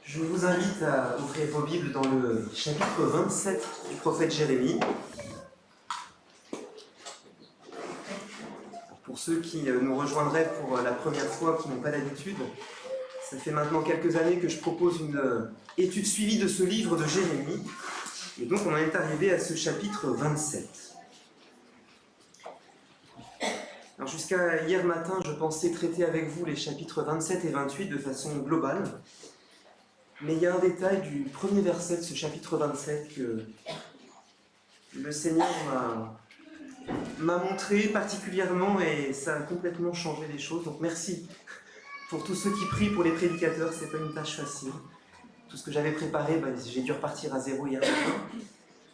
Je vous invite à ouvrir vos Bibles dans le chapitre 27 du prophète Jérémie. Pour ceux qui nous rejoindraient pour la première fois, qui n'ont pas l'habitude, ça fait maintenant quelques années que je propose une étude suivie de ce livre de Jérémie. Et donc on en est arrivé à ce chapitre 27. Alors jusqu'à hier matin, je pensais traiter avec vous les chapitres 27 et 28 de façon globale. Mais il y a un détail du premier verset de ce chapitre 27 que le Seigneur m'a montré particulièrement et ça a complètement changé les choses. Donc merci pour tous ceux qui prient pour les prédicateurs, c'est pas une tâche facile. Tout ce que j'avais préparé, j'ai dû repartir à zéro hier matin,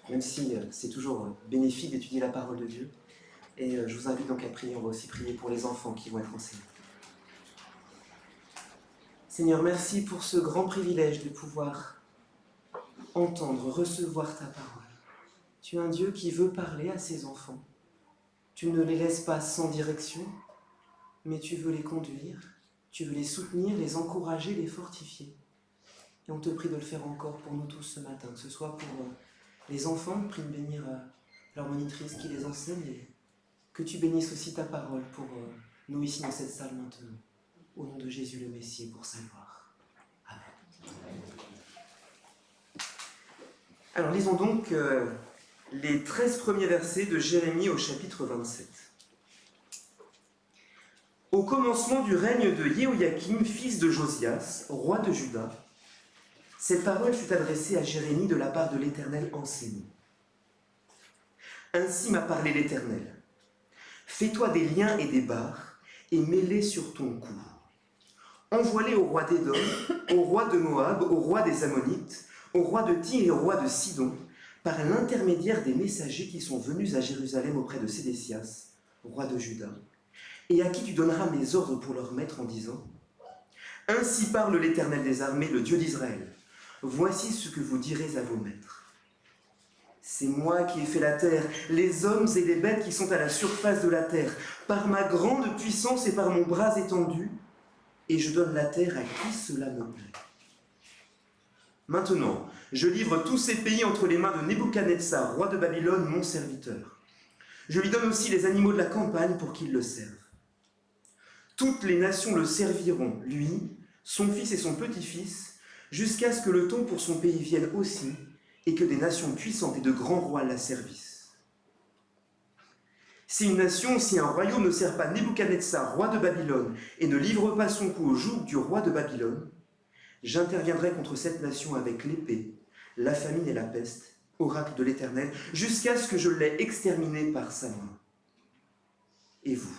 même si c'est toujours bénéfique d'étudier la parole de Dieu. Et je vous invite donc à prier, on va aussi prier pour les enfants qui vont être enseignés. Seigneur, merci pour ce grand privilège de pouvoir entendre, recevoir ta parole. Tu es un Dieu qui veut parler à ses enfants. Tu ne les laisses pas sans direction, mais tu veux les conduire, tu veux les soutenir, les encourager, les fortifier. Et on te prie de le faire encore pour nous tous ce matin, que ce soit pour les enfants, prie de bénir leur monitrice qui les enseigne, et que tu bénisses aussi ta parole pour nous ici dans cette salle maintenant. Au nom de Jésus le Messie, pour sa gloire. Amen. Alors lisons donc les 13 premiers versets de Jérémie au chapitre 27. Au commencement du règne de Jéhoïakim, fils de Josias, roi de Juda, cette parole fut adressée à Jérémie de la part de l'Éternel enseignée. Ainsi m'a parlé l'Éternel. Fais-toi des liens et des barres, et mets-les sur ton cou. Envoie-les au roi d'Édom, au roi de Moab, au roi des Ammonites, au roi de Tyr et au roi de Sidon, par l'intermédiaire des messagers qui sont venus à Jérusalem auprès de Sédécias, roi de Juda, et à qui tu donneras mes ordres pour leur mettre en disant : Ainsi parle l'Éternel des armées, le Dieu d'Israël. Voici ce que vous direz à vos maîtres. C'est moi qui ai fait la terre, les hommes et les bêtes qui sont à la surface de la terre, par ma grande puissance et par mon bras étendu, et je donne la terre à qui cela me plaît. Maintenant, je livre tous ces pays entre les mains de Nebuchadnezzar, roi de Babylone, mon serviteur. Je lui donne aussi les animaux de la campagne pour qu'ils le servent. Toutes les nations le serviront, lui, son fils et son petit-fils, jusqu'à ce que le temps pour son pays vienne aussi, et que des nations puissantes et de grands rois la servissent. Si une nation, si un royaume ne sert pas Nebuchadnezzar, roi de Babylone, et ne livre pas son coup au joug du roi de Babylone, j'interviendrai contre cette nation avec l'épée, la famine et la peste, oracle de l'Éternel, jusqu'à ce que je l'aie exterminé par sa main. Et vous,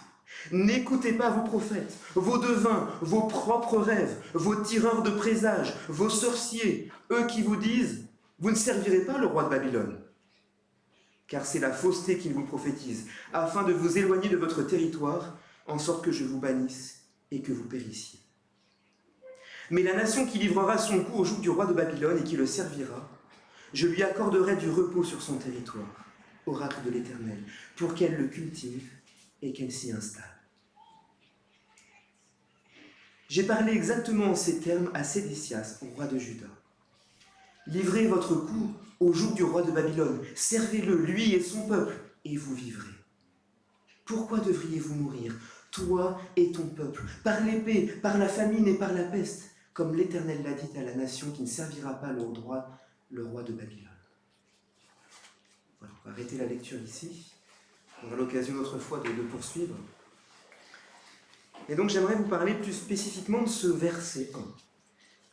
n'écoutez pas vos prophètes, vos devins, vos propres rêves, vos tireurs de présages, vos sorciers, eux qui vous disent « Vous ne servirez pas le roi de Babylone ». Car c'est la fausseté qu'ils vous prophétisent, afin de vous éloigner de votre territoire, en sorte que je vous bannisse et que vous périssiez. Mais la nation qui livrera son coup au joug du roi de Babylone et qui le servira, je lui accorderai du repos sur son territoire, oracle de l'Éternel, pour qu'elle le cultive et qu'elle s'y installe. J'ai parlé exactement en ces termes à Sédécias, au roi de Juda. Livrez votre cou au joug du roi de Babylone, servez-le, lui et son peuple, et vous vivrez. Pourquoi devriez-vous mourir, toi et ton peuple, par l'épée, par la famine et par la peste, comme l'Éternel l'a dit à la nation qui ne servira pas le roi de Babylone. Voilà, on va arrêter la lecture ici. On aura l'occasion une autre fois de poursuivre. Et donc j'aimerais vous parler plus spécifiquement de ce verset 1.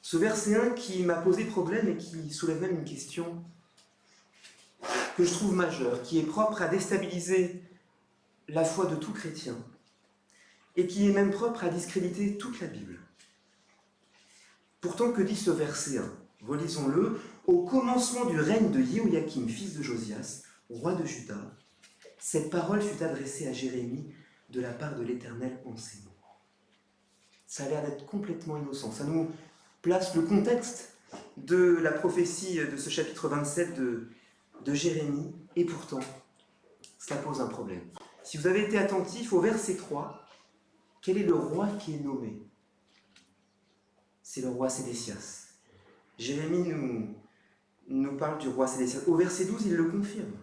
Ce verset 1 qui m'a posé problème et qui soulève même une question que je trouve majeure, qui est propre à déstabiliser la foi de tout chrétien et qui est même propre à discréditer toute la Bible. Pourtant, que dit ce verset 1 ? Relisons-le. Au commencement du règne de Jéhoïakim, fils de Josias, roi de Juda, cette parole fut adressée à Jérémie de la part de l'Éternel enseignant. Ça a l'air d'être complètement innocent. Ça nous place le contexte de la prophétie de ce chapitre 27 de Jérémie, et pourtant, cela pose un problème. Si vous avez été attentif au verset 3, quel est le roi qui est nommé ? C'est le roi Sédécias. Jérémie nous parle du roi Sédécias. Au verset 12, il le confirme.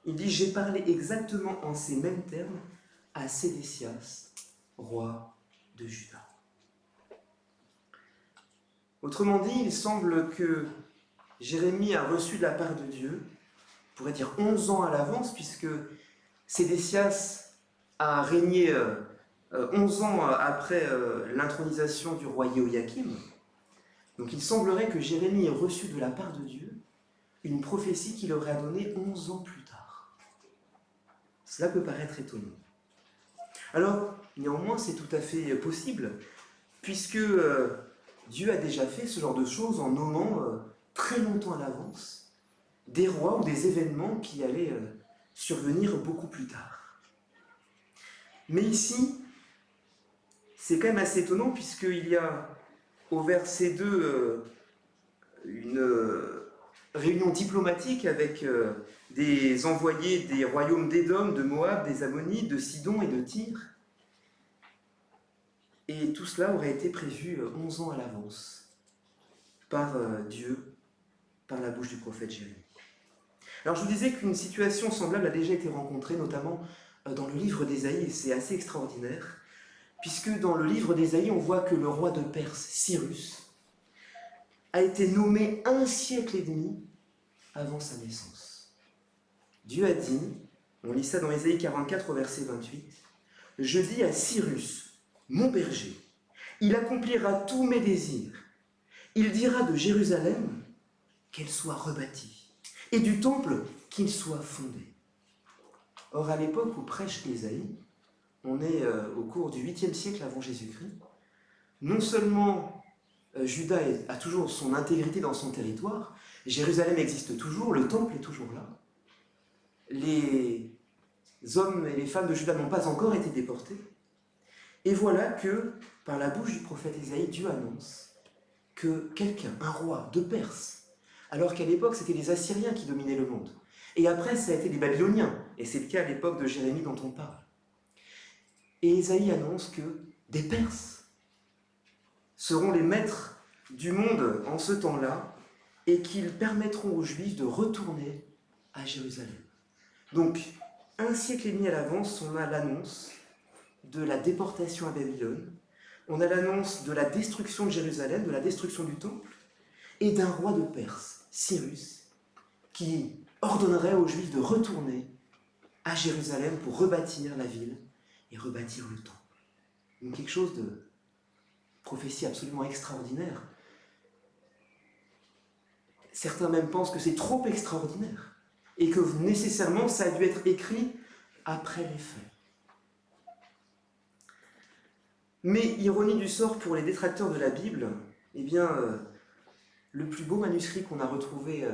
Il dit « J'ai parlé exactement en ces mêmes termes à Sédécias, roi de Juda. » Autrement dit, il semble que Jérémie a reçu de la part de Dieu, on pourrait dire 11 ans à l'avance, puisque Sédécias a régné 11 ans après l'intronisation du roi Jéhoïakim. Donc il semblerait que Jérémie ait reçu de la part de Dieu une prophétie qu'il aurait donnée 11 ans plus tard. Cela peut paraître étonnant. Alors, néanmoins, c'est tout à fait possible, puisque Dieu a déjà fait ce genre de choses en nommant très longtemps à l'avance des rois ou des événements qui allaient survenir beaucoup plus tard. Mais ici, c'est quand même assez étonnant, puisqu'il y a au verset 2 une réunion diplomatique avec des envoyés des royaumes d'Édom, de Moab, des Ammonites, de Sidon et de Tyr. Et tout cela aurait été prévu 11 ans à l'avance par Dieu, par la bouche du prophète Jérémie. Alors je vous disais qu'une situation semblable a déjà été rencontrée, notamment dans le livre d'Ésaïe, et c'est assez extraordinaire, puisque dans le livre d'Ésaïe, on voit que le roi de Perse, Cyrus, a été nommé 1 siècle et demi avant sa naissance. Dieu a dit, on lit ça dans Ésaïe 44 au verset 28, « Je dis à Cyrus, mon berger, il accomplira tous mes désirs. Il dira de Jérusalem qu'elle soit rebâtie, et du temple qu'il soit fondé. » Or, à l'époque où prêche Ésaïe, on est au cours du 8e siècle avant Jésus-Christ, non seulement Juda a toujours son intégrité dans son territoire, Jérusalem existe toujours, le temple est toujours là, les hommes et les femmes de Juda n'ont pas encore été déportés, et voilà que, par la bouche du prophète Ésaïe, Dieu annonce que quelqu'un, un roi de Perse, alors qu'à l'époque c'était les Assyriens qui dominaient le monde, et après ça a été les Babyloniens, et c'est le cas à l'époque de Jérémie dont on parle. Et Ésaïe annonce que des Perses seront les maîtres du monde en ce temps-là, et qu'ils permettront aux Juifs de retourner à Jérusalem. Donc, 1 siècle et demi à l'avance, on a l'annonce de la déportation à Babylone, on a l'annonce de la destruction de Jérusalem, de la destruction du temple, et d'un roi de Perse, Cyrus, qui ordonnerait aux Juifs de retourner à Jérusalem pour rebâtir la ville et rebâtir le temple. Donc quelque chose de prophétie absolument extraordinaire. Certains même pensent que c'est trop extraordinaire et que nécessairement ça a dû être écrit après les faits. Mais, ironie du sort pour les détracteurs de la Bible, eh bien, le plus beau manuscrit qu'on a retrouvé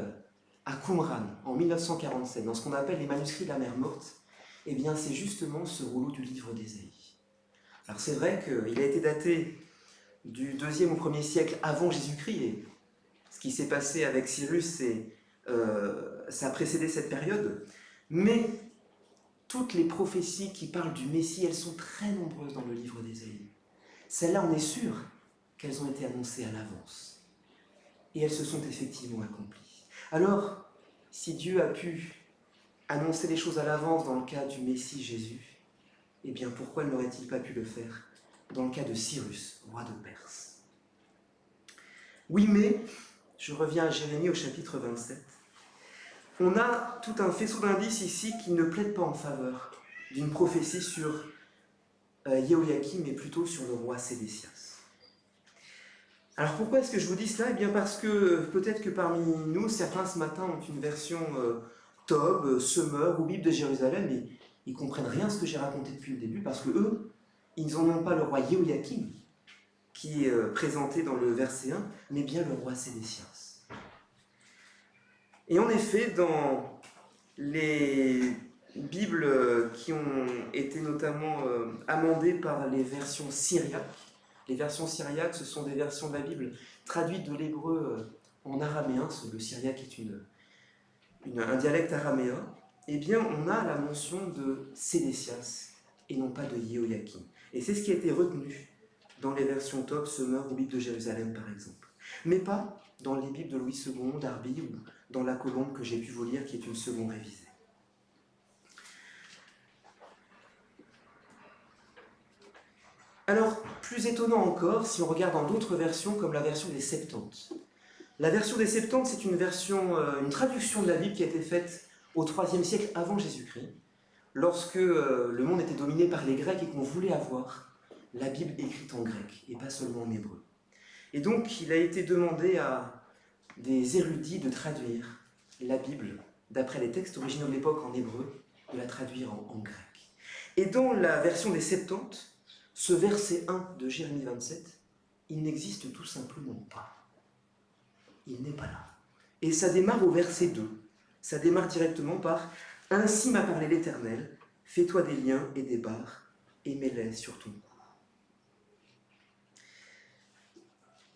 à Qumran, en 1947, dans ce qu'on appelle les manuscrits de la mer Morte, eh bien, c'est justement ce rouleau du livre d'Ésaïe. Alors c'est vrai qu'il a été daté du 2e au 1er siècle avant Jésus-Christ, et ce qui s'est passé avec Cyrus, ça a précédé cette période, mais toutes les prophéties qui parlent du Messie, elles sont très nombreuses dans le livre d'Ésaïe. Celles-là, on est sûr qu'elles ont été annoncées à l'avance. Et elles se sont effectivement accomplies. Alors, si Dieu a pu annoncer les choses à l'avance dans le cas du Messie Jésus, eh bien pourquoi n'aurait-il pas pu le faire dans le cas de Cyrus, roi de Perse? Oui, mais, je reviens à Jérémie au chapitre 27, on a tout un faisceau d'indices ici qui ne plaident pas en faveur d'une prophétie sur Jéhoïakim, mais plutôt sur le roi Sédécias. Alors pourquoi est-ce que je vous dis cela? Eh bien parce que peut-être que parmi nous, certains ce matin ont une version Tob, Semeur ou Bible de Jérusalem, et ils ne comprennent rien à ce que j'ai raconté depuis le début, parce que eux, ils n'en ont pas le roi Jéhoïakim, qui est présenté dans le verset 1, mais bien le roi Sédécias. Et en effet, dans les Bibles qui ont été notamment amendées par les versions syriaques, les versions syriaques, ce sont des versions de la Bible traduites de l'hébreu en araméen, le syriaque est un dialecte araméen, eh bien on a la mention de Sédécias et non pas de Jéhoïakim. Et c'est ce qui a été retenu dans les versions Tob, Semeur ou Bible de Jérusalem par exemple. Mais pas dans les Bibles de Louis II, d'Arby, ou dans La Colombe que j'ai pu vous lire, qui est une seconde révisée. Alors, plus étonnant encore, si on regarde dans d'autres versions, comme la version des Septante. La version des Septante, c'est une traduction de la Bible qui a été faite au IIIe siècle avant Jésus-Christ, lorsque le monde était dominé par les Grecs et qu'on voulait avoir la Bible écrite en grec, et pas seulement en hébreu. Et donc, il a été demandé à des érudits de traduire la Bible, d'après les textes originaux de l'époque en hébreu, de la traduire en grec. Et dans la version des Septante, ce verset 1 de Jérémie 27, il n'existe tout simplement pas. Il n'est pas là. Et ça démarre au verset 2. Ça démarre directement par « Ainsi m'a parlé l'Éternel, fais-toi des liens et des barres, et mets-les sur ton cou. »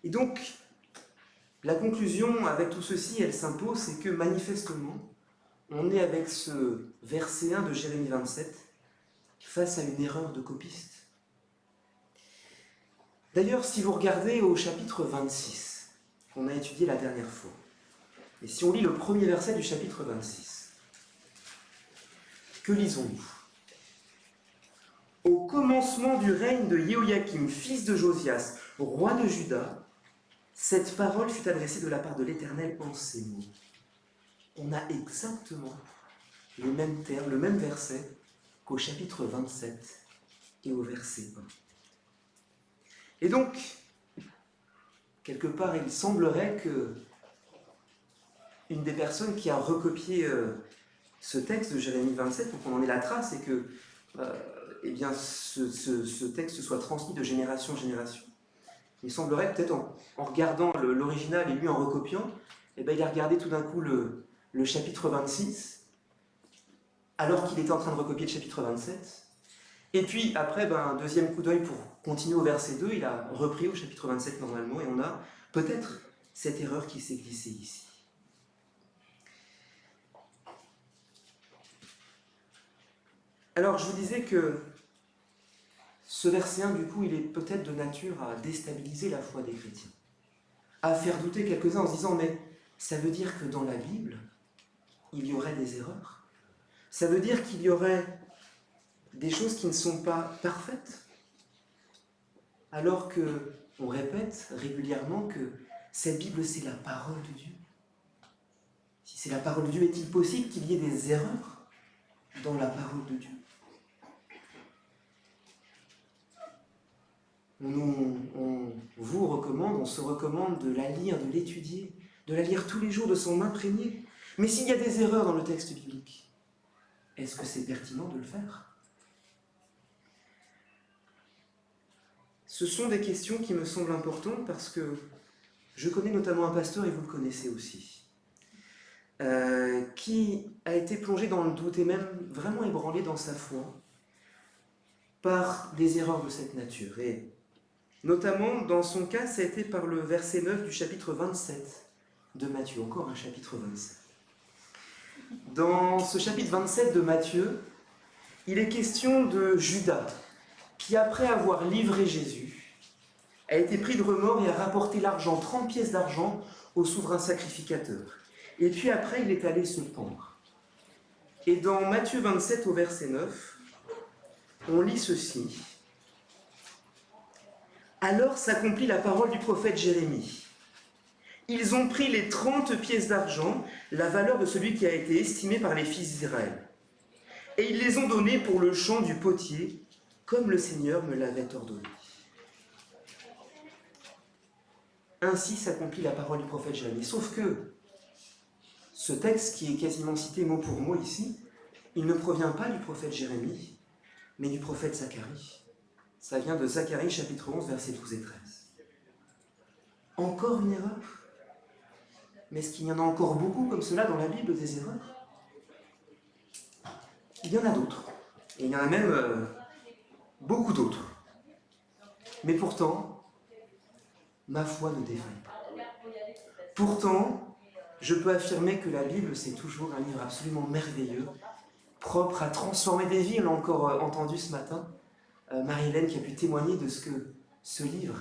Et donc, la conclusion avec tout ceci, elle s'impose, c'est que manifestement, on est avec ce verset 1 de Jérémie 27 face à une erreur de copiste. D'ailleurs, si vous regardez au chapitre 26, qu'on a étudié la dernière fois, et si on lit le premier verset du chapitre 26, que lisons-nous ? Au commencement du règne de Jéhoïakim, fils de Josias, roi de Juda, cette parole fut adressée de la part de l'Éternel en ces mots. On a exactement les mêmes termes, le même verset qu'au chapitre 27 et au verset 1. Et donc, quelque part, il semblerait que une des personnes qui a recopié ce texte de Jérémie 27, pour qu'on en ait la trace, et que eh bien, ce texte soit transmis de génération en génération. Il semblerait peut-être en regardant l'original et lui en recopiant, eh bien, il a regardé tout d'un coup le chapitre 26, alors qu'il était en train de recopier le chapitre 27. Et puis après, un deuxième coup d'œil pour continuer au verset 2, il a repris au chapitre 27 normalement, et on a peut-être cette erreur qui s'est glissée ici. Alors, je vous disais que ce verset 1, du coup, il est peut-être de nature à déstabiliser la foi des chrétiens, à faire douter quelques-uns en se disant « mais ça veut dire que dans la Bible, il y aurait des erreurs. Ça veut dire qu'il y aurait des choses qui ne sont pas parfaites. Alors qu'on répète régulièrement que cette Bible, c'est la parole de Dieu. Si c'est la parole de Dieu, est-il possible qu'il y ait des erreurs dans la parole de Dieu ? On se recommande de la lire, de l'étudier, de la lire tous les jours, de s'en imprégner. Mais s'il y a des erreurs dans le texte biblique, est-ce que c'est pertinent de le faire ? Ce sont des questions qui me semblent importantes parce que je connais notamment un pasteur, et vous le connaissez aussi, qui a été plongé dans le doute et même vraiment ébranlé dans sa foi par des erreurs de cette nature. Et notamment, dans son cas, ça a été par le verset 9 du chapitre 27 de Matthieu, encore un chapitre 27. Dans ce chapitre 27 de Matthieu, il est question de Judas, qui après avoir livré Jésus, a été pris de remords et a rapporté l'argent, 30 pièces d'argent, au souverain sacrificateur. Et puis après, il est allé se pendre. Et dans Matthieu 27 au verset 9, on lit ceci. Alors s'accomplit la parole du prophète Jérémie. Ils ont pris les 30 pièces d'argent, la valeur de celui qui a été estimé par les fils d'Israël. Et ils les ont données pour le champ du potier, comme le Seigneur me l'avait ordonné. Ainsi s'accomplit la parole du prophète Jérémie. Sauf que ce texte, qui est quasiment cité mot pour mot ici, il ne provient pas du prophète Jérémie, mais du prophète Zacharie. Ça vient de Zacharie chapitre 11, versets 12 et 13. Encore une erreur ? Mais est-ce qu'il y en a encore beaucoup comme cela dans la Bible, des erreurs ? Il y en a d'autres. Et il y en a même beaucoup d'autres. Mais pourtant, ma foi ne défaille pas. Pourtant, je peux affirmer que la Bible, c'est toujours un livre absolument merveilleux, propre à transformer des vies. On l'a encore entendu ce matin, Marie-Hélène qui a pu témoigner de ce que ce livre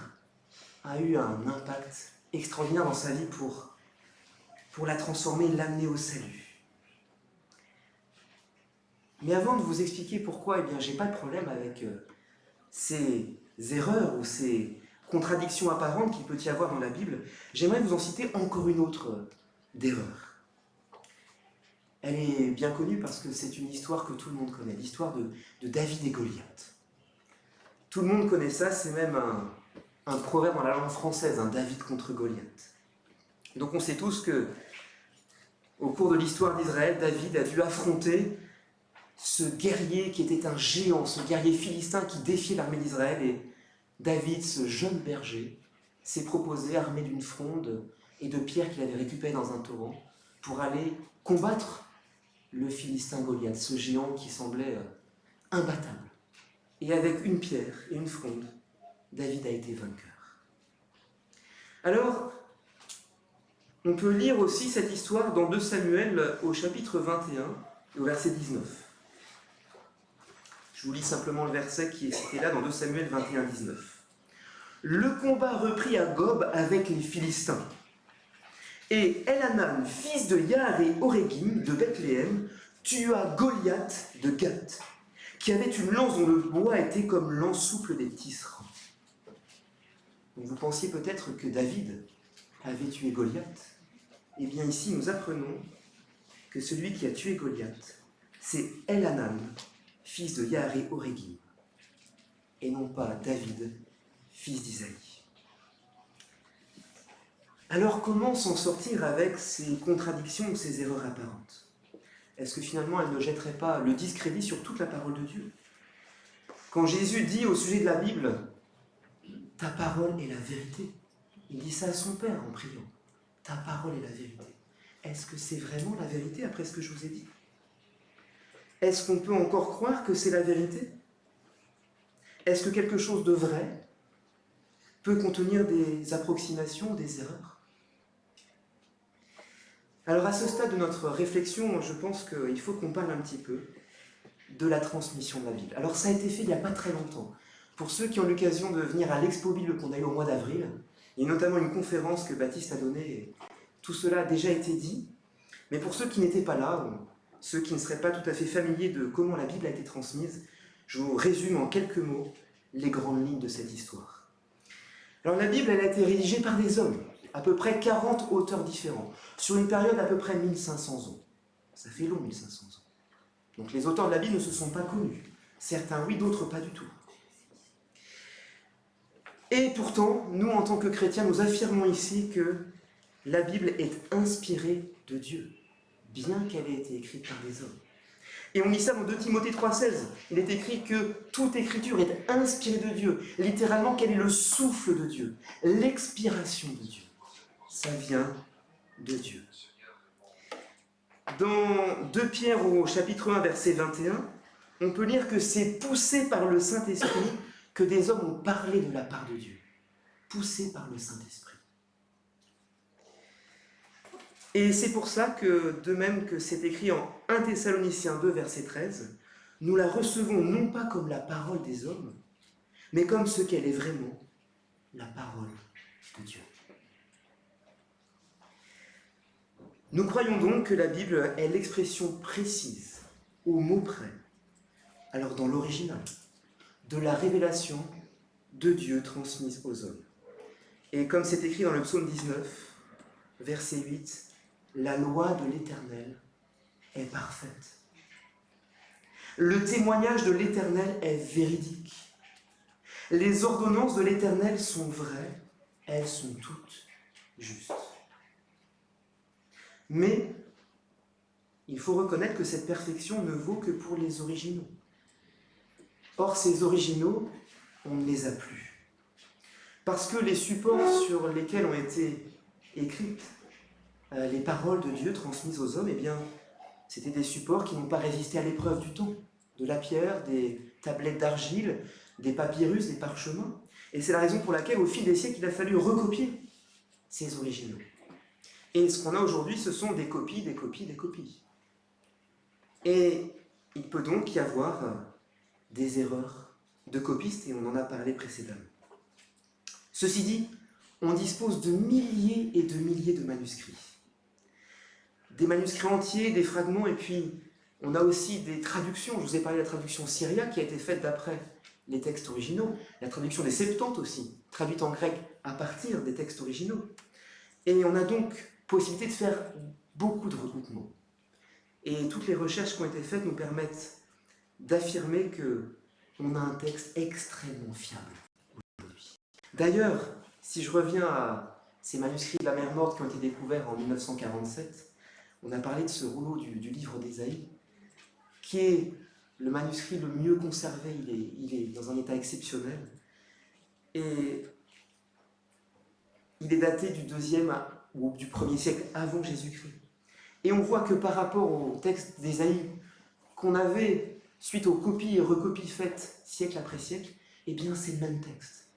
a eu un impact extraordinaire dans sa vie pour la transformer, l'amener au salut. Mais avant de vous expliquer pourquoi, j'ai pas de problème avec ces erreurs ou ces contradictions apparentes qu'il peut y avoir dans la Bible, j'aimerais vous en citer encore une autre d'erreur. Elle est bien connue parce que c'est une histoire que tout le monde connaît, l'histoire de David et Goliath. Tout le monde connaît ça, c'est même un proverbe dans la langue française, un David contre Goliath. Donc on sait tous que, au cours de l'histoire d'Israël, David a dû affronter ce guerrier qui était un géant, ce guerrier philistin qui défiait l'armée d'Israël. Et David, ce jeune berger, s'est proposé, armé d'une fronde et de pierres qu'il avait récupérées dans un torrent, pour aller combattre le Philistin Goliath, ce géant qui semblait imbattable. Et avec une pierre et une fronde, David a été vainqueur. Alors, on peut lire aussi cette histoire dans 2 Samuel au chapitre 21 et au verset 19. Je vous lis simplement le verset qui est cité là dans 2 Samuel 21, 19. Le combat reprit à Gob avec les Philistins. Et Elhanan, fils de Yaaré-Oregim de Bethléem, tua Goliath de Gath, qui avait une lance dont le bois était comme l'ensouple des tisserands. Donc vous pensiez peut-être que David avait tué Goliath. Eh bien ici, nous apprenons que celui qui a tué Goliath, c'est Elhanan, fils de Yaaré-Oregim, et non pas David, fils d'Isaïe. Alors comment s'en sortir avec ces contradictions ou ces erreurs apparentes? Est-ce que finalement elles ne jetteraient pas le discrédit sur toute la parole de Dieu? Quand Jésus dit au sujet de la Bible, « Ta parole est la vérité », il dit ça à son Père en priant. « Ta parole est la vérité ». Est-ce que c'est vraiment la vérité après ce que je vous ai dit? Est-ce qu'on peut encore croire que c'est la vérité? Est-ce que quelque chose de vrai peut contenir des approximations, des erreurs? Alors à ce stade de notre réflexion, je pense qu'il faut qu'on parle un petit peu de la transmission de la Bible. Alors ça a été fait il n'y a pas très longtemps. Pour ceux qui ont l'occasion de venir à l'Expo Bible qu'on a eu au mois d'avril, il y a notamment une conférence que Baptiste a donnée, et tout cela a déjà été dit. Mais pour ceux qui n'étaient pas là, ou ceux qui ne seraient pas tout à fait familiers de comment la Bible a été transmise, je vous résume en quelques mots les grandes lignes de cette histoire. Alors la Bible, elle a été rédigée par des hommes, à peu près 40 auteurs différents, sur une période d'à peu près 1500 ans. Ça fait long, 1500 ans. Donc les auteurs de la Bible ne se sont pas connus. Certains oui, d'autres pas du tout. Et pourtant, nous, en tant que chrétiens, nous affirmons ici que la Bible est inspirée de Dieu, bien qu'elle ait été écrite par des hommes. Et on lit ça dans 2 Timothée 3,16. Il est écrit que toute écriture est inspirée de Dieu. Littéralement, quel est le souffle de Dieu, l'expiration de Dieu. Ça vient de Dieu. Dans 2 Pierre au chapitre 1, verset 21, on peut lire que c'est poussé par le Saint-Esprit que des hommes ont parlé de la part de Dieu. Poussé par le Saint-Esprit. Et c'est pour ça que, de même que c'est écrit en 1 Thessaloniciens 2, verset 13, nous la recevons non pas comme la parole des hommes, mais comme ce qu'elle est vraiment, la parole de Dieu. Nous croyons donc que la Bible est l'expression précise, au mot près, alors dans l'original, de la révélation de Dieu transmise aux hommes. Et comme c'est écrit dans le psaume 19, verset 8, la loi de l'Éternel est parfaite. Le témoignage de l'Éternel est véridique. Les ordonnances de l'Éternel sont vraies, elles sont toutes justes. Mais il faut reconnaître que cette perfection ne vaut que pour les originaux. Or, ces originaux, on ne les a plus. Parce que les supports sur lesquels ont été écrites les paroles de Dieu transmises aux hommes, eh bien, c'était des supports qui n'ont pas résisté à l'épreuve du temps. De la pierre, des tablettes d'argile, des papyrus, des parchemins. Et c'est la raison pour laquelle, au fil des siècles, il a fallu recopier ces originaux. Et ce qu'on a aujourd'hui, ce sont des copies, des copies, des copies. Et il peut donc y avoir des erreurs de copistes, et on en a parlé précédemment. Ceci dit, on dispose de milliers et de milliers de manuscrits. Des manuscrits entiers, des fragments, et puis on a aussi des traductions. Je vous ai parlé de la traduction syriaque qui a été faite d'après les textes originaux, la traduction des Septante aussi, traduite en grec à partir des textes originaux. Et on a donc possibilité de faire beaucoup de recoupements. Et toutes les recherches qui ont été faites nous permettent d'affirmer qu'on a un texte extrêmement fiable aujourd'hui. D'ailleurs, si je reviens à ces manuscrits de la mer Morte qui ont été découverts en 1947, on a parlé de ce rouleau du livre d'Ésaïe, qui est le manuscrit le mieux conservé, il est dans un état exceptionnel. Et il est daté du 2e ou du 1er siècle avant Jésus-Christ. Et on voit que par rapport au texte d'Ésaïe qu'on avait, suite aux copies et recopies faites siècle après siècle, eh bien c'est le même texte.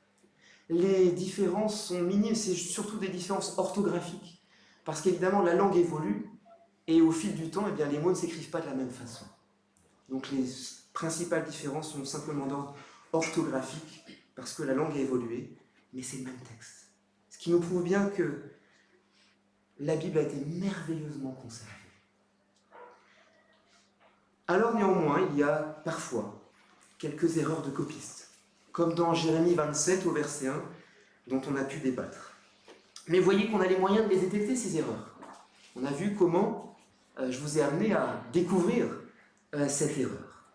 Les différences sont minimes, c'est surtout des différences orthographiques, parce qu'évidemment la langue évolue, et au fil du temps, eh bien, les mots ne s'écrivent pas de la même façon. Donc les principales différences sont simplement d'ordre orthographique, parce que la langue a évolué, mais c'est le même texte. Ce qui nous prouve bien que la Bible a été merveilleusement conservée. Alors néanmoins, il y a parfois quelques erreurs de copistes, comme dans Jérémie 27 au verset 1, dont on a pu débattre. Mais voyez qu'on a les moyens de les détecter, ces erreurs. On a vu comment je vous ai amené à découvrir cette erreur.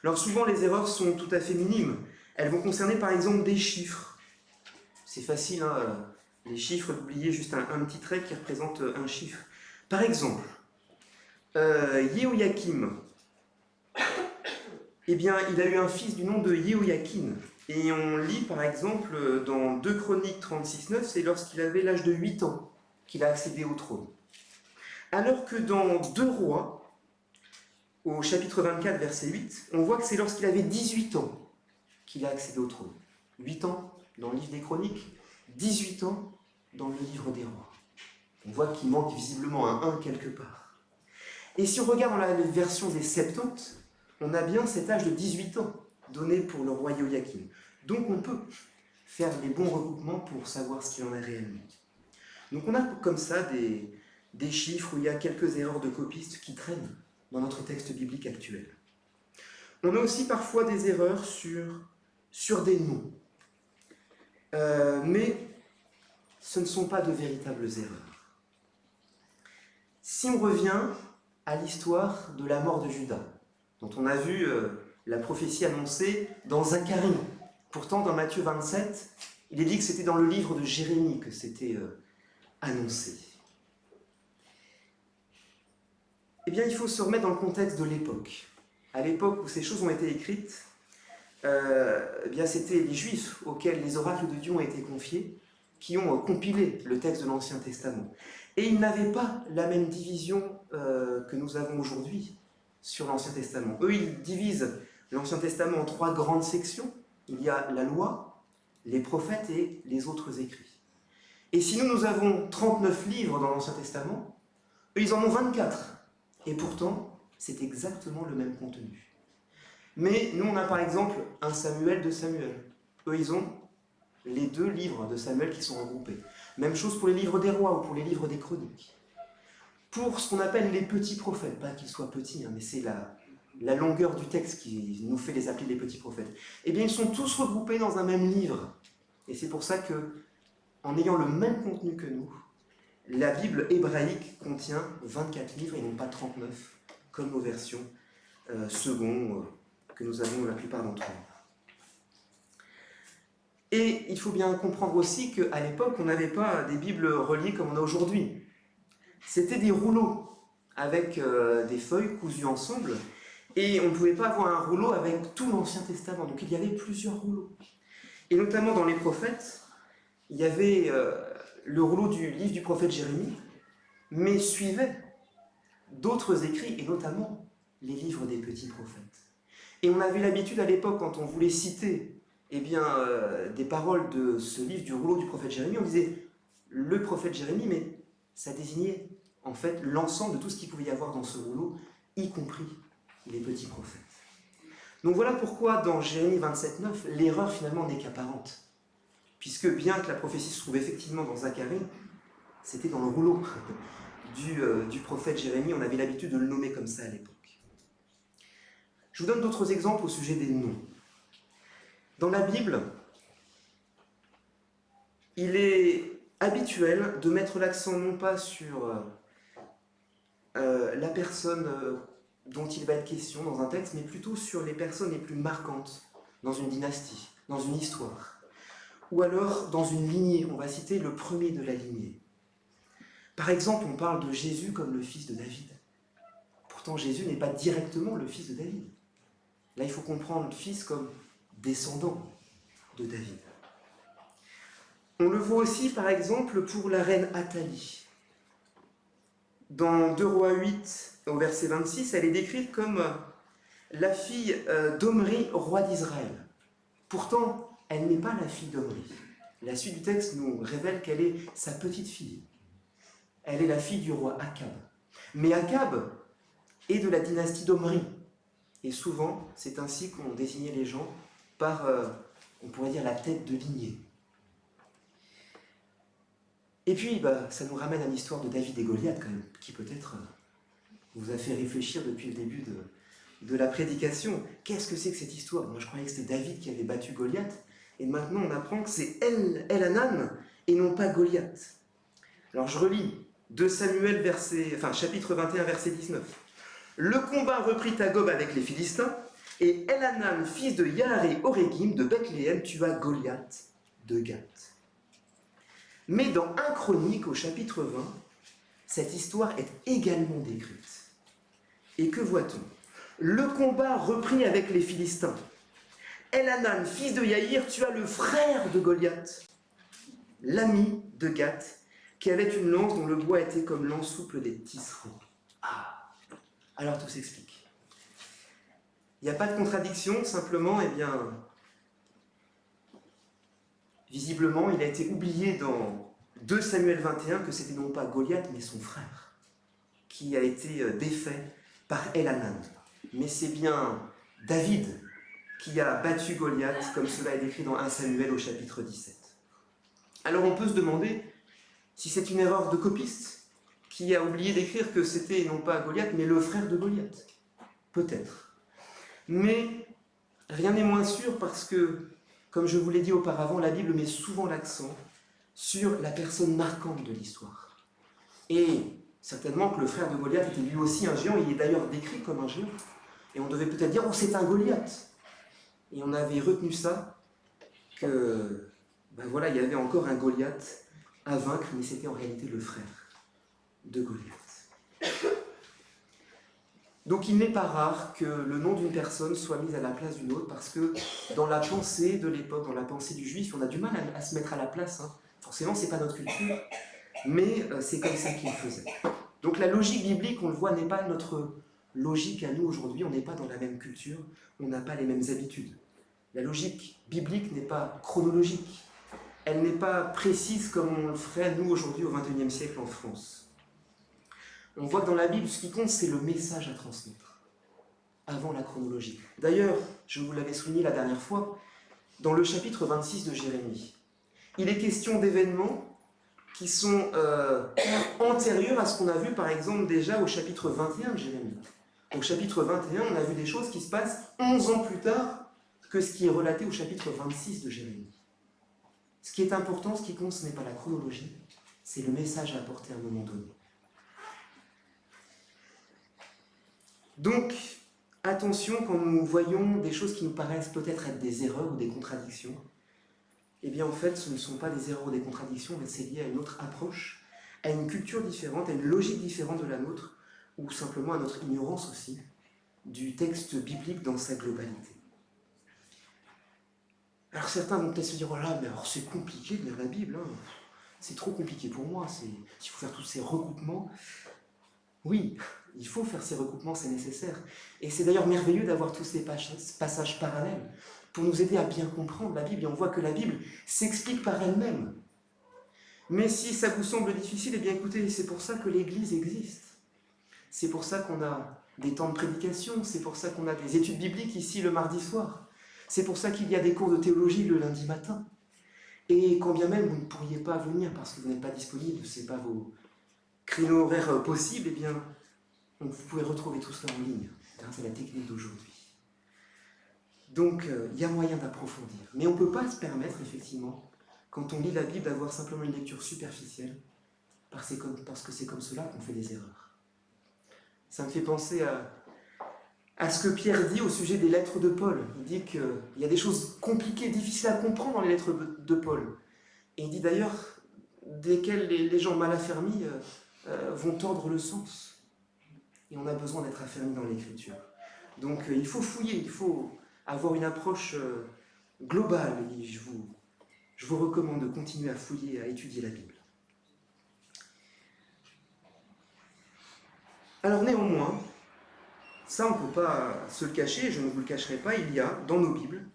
Alors souvent, les erreurs sont tout à fait minimes. Elles vont concerner par exemple des chiffres. C'est facile, hein, les chiffres, d'oublier juste un petit trait qui représente un chiffre. Par exemple, Jéhoïakim, eh bien, il a eu un fils du nom de Jéhoïakin. Et on lit par exemple dans 2 Chroniques 36-9, c'est lorsqu'il avait l'âge de 8 ans qu'il a accédé au trône. Alors que dans 2 Rois, au chapitre 24, verset 8, on voit que c'est lorsqu'il avait 18 ans qu'il a accédé au trône. 8 ans dans le livre des Chroniques, 18 ans dans le livre des Rois. On voit qu'il manque visiblement un 1 quelque part. Et si on regarde dans la version des Septante, on a bien cet âge de 18 ans donné pour le roi Jéhoïakim. Donc on peut faire les bons recoupements pour savoir ce qu'il en est réellement. Donc on a comme ça des chiffres où il y a quelques erreurs de copistes qui traînent dans notre texte biblique actuel. On a aussi parfois des erreurs sur des noms. Mais ce ne sont pas de véritables erreurs. Si on revient à l'histoire de la mort de Judas, dont on a vu la prophétie annoncée dans Zacharie. Pourtant, dans Matthieu 27, il est dit que c'était dans le livre de Jérémie que c'était annoncé. Eh bien, il faut se remettre dans le contexte de l'époque. À l'époque où ces choses ont été écrites, eh bien, c'était les Juifs auxquels les oracles de Dieu ont été confiés, qui ont compilé le texte de l'Ancien Testament. Et ils n'avaient pas la même division que nous avons aujourd'hui sur l'Ancien Testament. Eux, ils divisent l'Ancien Testament en 3 grandes sections. Il y a la loi, les prophètes et les autres écrits. Et si nous avons 39 livres dans l'Ancien Testament, eux, ils en ont 24. Et pourtant, c'est exactement le même contenu. Mais nous, on a par exemple un Samuel de Samuel. Eux, ils ont les 2 livres de Samuel qui sont regroupés. Même chose pour les livres des rois ou pour les livres des chroniques. Pour ce qu'on appelle les petits prophètes, pas qu'ils soient petits, hein, mais c'est la longueur du texte qui nous fait les appeler les petits prophètes, eh bien ils sont tous regroupés dans un même livre. Et c'est pour ça que, en ayant le même contenu que nous, la Bible hébraïque contient 24 livres et non pas 39, comme nos versions secondes que nous avons la plupart d'entre nous. Et il faut bien comprendre aussi qu'à l'époque, on n'avait pas des Bibles reliées comme on a aujourd'hui. C'était des rouleaux avec des feuilles cousues ensemble, et on ne pouvait pas avoir un rouleau avec tout l'Ancien Testament, donc il y avait plusieurs rouleaux. Et notamment dans les prophètes, il y avait le rouleau du livre du prophète Jérémie, mais suivait d'autres écrits, et notamment les livres des petits prophètes. Et on avait l'habitude à l'époque, quand on voulait citer des paroles de ce livre du rouleau du prophète Jérémie, on disait le prophète Jérémie, mais ça désignait en fait l'ensemble de tout ce qu'il pouvait y avoir dans ce rouleau, y compris les petits prophètes. Donc voilà pourquoi dans Jérémie 27,9, l'erreur finalement n'est qu'apparente, puisque bien que la prophétie se trouve effectivement dans Zacharie, c'était dans le rouleau du prophète Jérémie, on avait l'habitude de le nommer comme ça à l'époque. Je vous donne d'autres exemples au sujet des noms. Dans la Bible, il est habituel de mettre l'accent non pas sur la personne dont il va être question dans un texte, mais plutôt sur les personnes les plus marquantes dans une dynastie, dans une histoire. Ou alors dans une lignée, on va citer le premier de la lignée. Par exemple, on parle de Jésus comme le fils de David. Pourtant, Jésus n'est pas directement le fils de David. Là, il faut comprendre le fils comme descendant de David. On le voit aussi, par exemple, pour la reine Athalie. Dans 2 Rois 8, au verset 26, elle est décrite comme la fille d'Omri, roi d'Israël. Pourtant, elle n'est pas la fille d'Omri. La suite du texte nous révèle qu'elle est sa petite fille. Elle est la fille du roi Akab. Mais Akab est de la dynastie d'Omri. Et souvent, c'est ainsi qu'on désignait les gens par, on pourrait dire, la tête de lignée. Et puis, ça nous ramène à l'histoire de David et Goliath, quand même, qui peut-être vous a fait réfléchir depuis le début de la prédication. Qu'est-ce que c'est que cette histoire? Moi, je croyais que c'était David qui avait battu Goliath, et maintenant on apprend que c'est Elhanan et non pas Goliath. Alors je relis 2 Samuel, chapitre 21, verset 19. Le combat reprit à Gob avec les Philistins, et Elhanan, fils de Yaaré-Orégim de Bethléem, tua Goliath de Gath. Mais dans 1 Chronique, au chapitre 20, cette histoire est également décrite. Et que voit-on? Le combat reprit avec les Philistins. Elhanan, fils de Yaïr, tua le frère de Goliath, l'ami de Gath, qui avait une lance dont le bois était comme l'ensouple des tisserands. Ah, alors tout s'explique. Il n'y a pas de contradiction, simplement, visiblement, il a été oublié dans 2 Samuel 21 que c'était non pas Goliath, mais son frère, qui a été défait par Elhanan. Mais c'est bien David qui a battu Goliath, comme cela est décrit dans 1 Samuel au chapitre 17. Alors on peut se demander si c'est une erreur de copiste qui a oublié d'écrire que c'était non pas Goliath, mais le frère de Goliath. Peut-être. Mais rien n'est moins sûr parce que, comme je vous l'ai dit auparavant, la Bible met souvent l'accent sur la personne marquante de l'histoire. Et certainement que le frère de Goliath était lui aussi un géant, il est d'ailleurs décrit comme un géant. Et on devait peut-être dire, oh c'est un Goliath. Et on avait retenu ça, que il y avait encore un Goliath à vaincre, mais c'était en réalité le frère de Goliath. Donc il n'est pas rare que le nom d'une personne soit mis à la place d'une autre, parce que dans la pensée de l'époque, dans la pensée du juif, on a du mal à se mettre à la place. Forcément, c'est pas notre culture, mais c'est comme ça qu'il faisait. Donc la logique biblique, on le voit, n'est pas notre logique à nous aujourd'hui, on n'est pas dans la même culture, on n'a pas les mêmes habitudes. La logique biblique n'est pas chronologique, elle n'est pas précise comme on le ferait nous aujourd'hui au XXIe siècle en France. On voit que dans la Bible, ce qui compte, c'est le message à transmettre, avant la chronologie. D'ailleurs, je vous l'avais souligné la dernière fois, dans le chapitre 26 de Jérémie, il est question d'événements qui sont antérieurs à ce qu'on a vu, par exemple, déjà au chapitre 21 de Jérémie. Au chapitre 21, on a vu des choses qui se passent 11 ans plus tard que ce qui est relaté au chapitre 26 de Jérémie. Ce qui est important, ce qui compte, ce n'est pas la chronologie, c'est le message à apporter à un moment donné. Donc, attention quand nous voyons des choses qui nous paraissent peut-être être des erreurs ou des contradictions. Eh bien, en fait, ce ne sont pas des erreurs ou des contradictions, mais c'est lié à une autre approche, à une culture différente, à une logique différente de la nôtre, ou simplement à notre ignorance aussi du texte biblique dans sa globalité. Alors certains vont peut-être se dire, oh là, mais alors c'est compliqué de lire la Bible, c'est trop compliqué pour moi, il faut faire tous ces recoupements. Oui, il faut faire ces recoupements, c'est nécessaire. Et c'est d'ailleurs merveilleux d'avoir tous ces passages parallèles pour nous aider à bien comprendre la Bible. Et on voit que la Bible s'explique par elle-même. Mais si ça vous semble difficile, eh bien écoutez, c'est pour ça que l'Église existe. C'est pour ça qu'on a des temps de prédication, c'est pour ça qu'on a des études bibliques ici le mardi soir. C'est pour ça qu'il y a des cours de théologie le lundi matin. Et quand bien même vous ne pourriez pas venir parce que vous n'êtes pas disponible, ce n'est pas vos créneaux horaires possibles, eh bien, vous pouvez retrouver tout cela en ligne grâce à la technique d'aujourd'hui. Donc, il y a moyen d'approfondir. Mais on ne peut pas se permettre, effectivement, quand on lit la Bible, d'avoir simplement une lecture superficielle, parce que c'est comme cela qu'on fait des erreurs. Ça me fait penser à ce que Pierre dit au sujet des lettres de Paul. Il dit qu'il y a des choses compliquées, difficiles à comprendre dans les lettres de Paul. Et il dit d'ailleurs desquelles les gens mal affermis vont tordre le sens. Et on a besoin d'être affermis dans l'écriture. Donc il faut fouiller, il faut avoir une approche globale. Et je vous recommande de continuer à fouiller, à étudier la Bible. Alors néanmoins, ça on ne peut pas se le cacher, je ne vous le cacherai pas, il y a dans nos Bibles,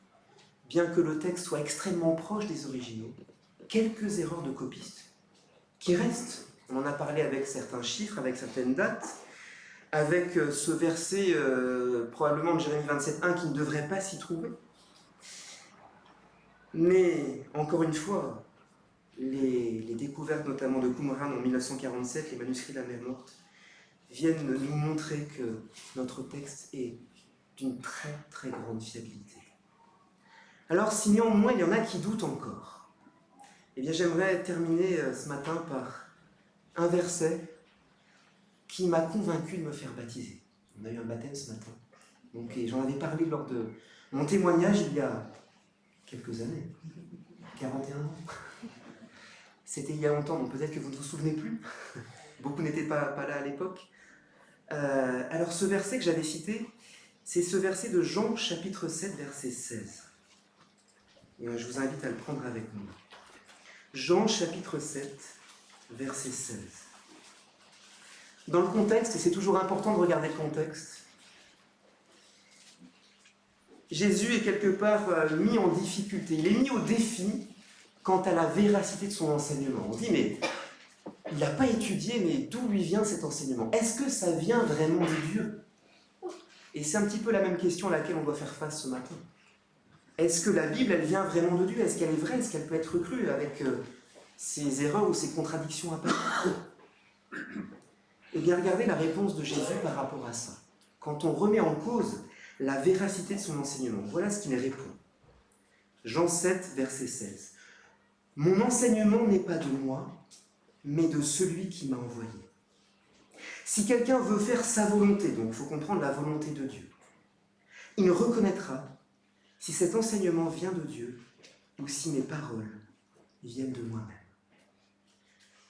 bien que le texte soit extrêmement proche des originaux, quelques erreurs de copistes qui restent. On en a parlé avec certains chiffres, avec certaines dates, avec ce verset probablement de Jérémie 27.1 qui ne devrait pas s'y trouver. Mais encore une fois, les découvertes notamment de Qumran en 1947, les manuscrits de la mer morte, viennent nous montrer que notre texte est d'une très très grande fiabilité. Alors si néanmoins il y en a qui doutent encore, eh bien j'aimerais terminer ce matin par un verset qui m'a convaincu de me faire baptiser. On a eu un baptême ce matin. Donc, j'en avais parlé lors de mon témoignage il y a quelques années, 41 ans. C'était il y a longtemps, donc peut-être que vous ne vous souvenez plus. Beaucoup n'étaient pas là à l'époque. Alors ce verset que j'avais cité, c'est ce verset de Jean chapitre 7, verset 16. Et je vous invite à le prendre avec nous. Jean chapitre 7, verset 16. Dans le contexte, et c'est toujours important de regarder le contexte, Jésus est quelque part mis en difficulté. Il est mis au défi quant à la véracité de son enseignement. On dit, mais il n'a pas étudié, mais d'où lui vient cet enseignement? Est-ce que ça vient vraiment de Dieu? Et c'est un petit peu la même question à laquelle on doit faire face ce matin. Est-ce que la Bible, elle vient vraiment de Dieu? Est-ce qu'elle est vraie? Est-ce qu'elle peut être crue avec ses erreurs ou ses contradictions apparentes? Eh bien, regardez la réponse de Jésus par rapport à ça. Quand on remet en cause la véracité de son enseignement, voilà ce qu'il répond. Jean 7, verset 16. « Mon enseignement n'est pas de moi, mais de celui qui m'a envoyé. Si quelqu'un veut faire sa volonté, donc il faut comprendre la volonté de Dieu, il reconnaîtra si cet enseignement vient de Dieu ou si mes paroles viennent de moi-même. »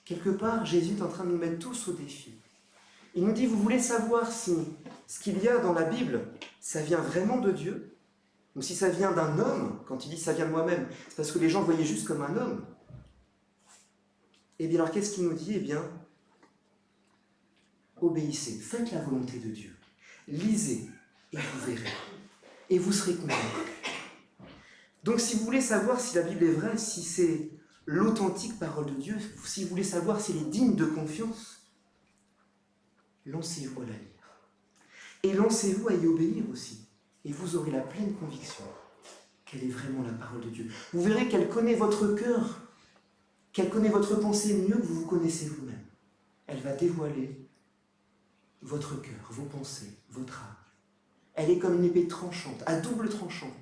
Quelque part, Jésus est en train de nous mettre tous au défi. Il nous dit, vous voulez savoir si ce qu'il y a dans la Bible, ça vient vraiment de Dieu, ou si ça vient d'un homme? Quand il dit ça vient de moi-même, c'est parce que les gens le voyaient juste comme un homme. Eh bien alors qu'est-ce qu'il nous dit? Eh bien, obéissez, faites la volonté de Dieu, lisez et vous verrez, et vous serez convaincus. Donc si vous voulez savoir si la Bible est vraie, si c'est l'authentique parole de Dieu, si vous voulez savoir si elle est digne de confiance, lancez-vous à la lire. Et lancez-vous à y obéir aussi. Et vous aurez la pleine conviction qu'elle est vraiment la parole de Dieu. Vous verrez qu'elle connaît votre cœur, qu'elle connaît votre pensée mieux que vous vous connaissez vous-même. Elle va dévoiler votre cœur, vos pensées, votre âme. Elle est comme une épée tranchante, à double tranchant,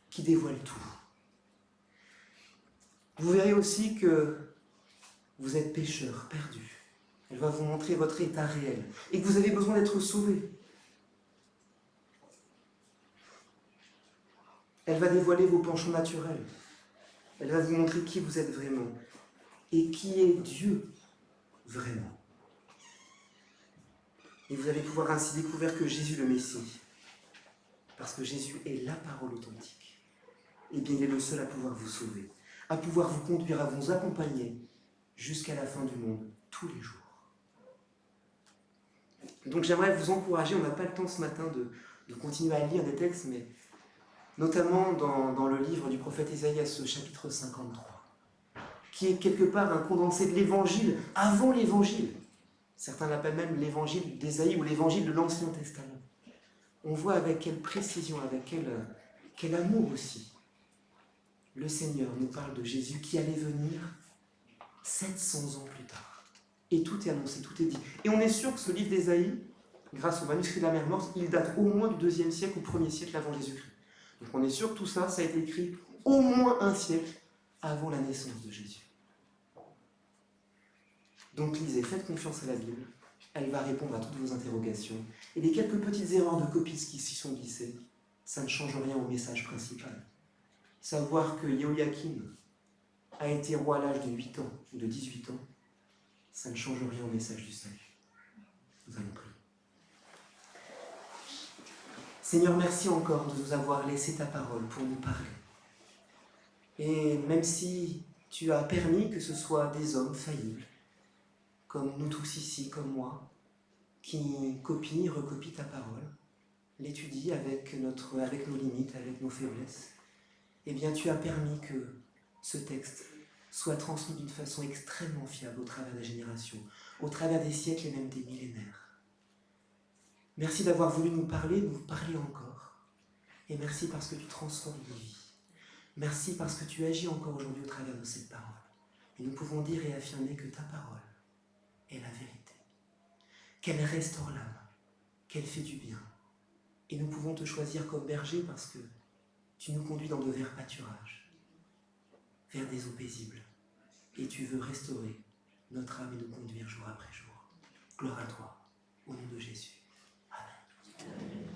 qui dévoile tout. Vous verrez aussi que vous êtes pécheur, perdu. Elle va vous montrer votre état réel et que vous avez besoin d'être sauvé. Elle va dévoiler vos penchants naturels. Elle va vous montrer qui vous êtes vraiment et qui est Dieu vraiment. Et vous allez pouvoir ainsi découvrir que Jésus le Messie, parce que Jésus est la parole authentique, eh bien il est le seul à pouvoir vous sauver, à pouvoir vous conduire, à vous accompagner jusqu'à la fin du monde, tous les jours. Donc j'aimerais vous encourager, on n'a pas le temps ce matin de continuer à lire des textes, mais notamment dans le livre du prophète Ésaïe, ce chapitre 53, qui est quelque part un condensé de l'évangile, avant l'évangile. Certains l'appellent même l'évangile d'Ésaïe ou l'évangile de l'Ancien Testament. On voit avec quelle précision, avec quel amour aussi, le Seigneur nous parle de Jésus qui allait venir 700 ans plus tard. Et tout est annoncé, tout est dit. Et on est sûr que ce livre d'Ésaïe, grâce au manuscrit de la Mer Morte, il date au moins du 2e siècle ou 1er siècle avant Jésus-Christ. Donc on est sûr que tout ça, ça a été écrit au moins un siècle avant la naissance de Jésus. Donc lisez, faites confiance à la Bible, elle va répondre à toutes vos interrogations. Et les quelques petites erreurs de copie qui s'y sont glissées, ça ne change rien au message principal. Savoir que Jéhoïakim a été roi à l'âge de 8 ans ou de 18 ans, ça ne change rien au message du salut. Nous allons prier. Seigneur, merci encore de nous avoir laissé ta parole pour nous parler. Et même si tu as permis que ce soit des hommes faillibles, comme nous tous ici, comme moi, qui copient, recopient ta parole, l'étudient avec nos limites, avec nos faiblesses, eh bien tu as permis que ce texte soit transmis d'une façon extrêmement fiable au travers des générations, au travers des siècles et même des millénaires. Merci d'avoir voulu nous parler encore. Et merci parce que tu transformes nos vies. Merci parce que tu agis encore aujourd'hui au travers de cette parole. Et nous pouvons dire et affirmer que ta parole est la vérité. Qu'elle restaure l'âme, qu'elle fait du bien. Et nous pouvons te choisir comme berger parce que tu nous conduis dans de verts pâturages, vers des eaux paisibles. Et tu veux restaurer notre âme et nous conduire jour après jour. Gloire à toi, au nom de Jésus. Amen.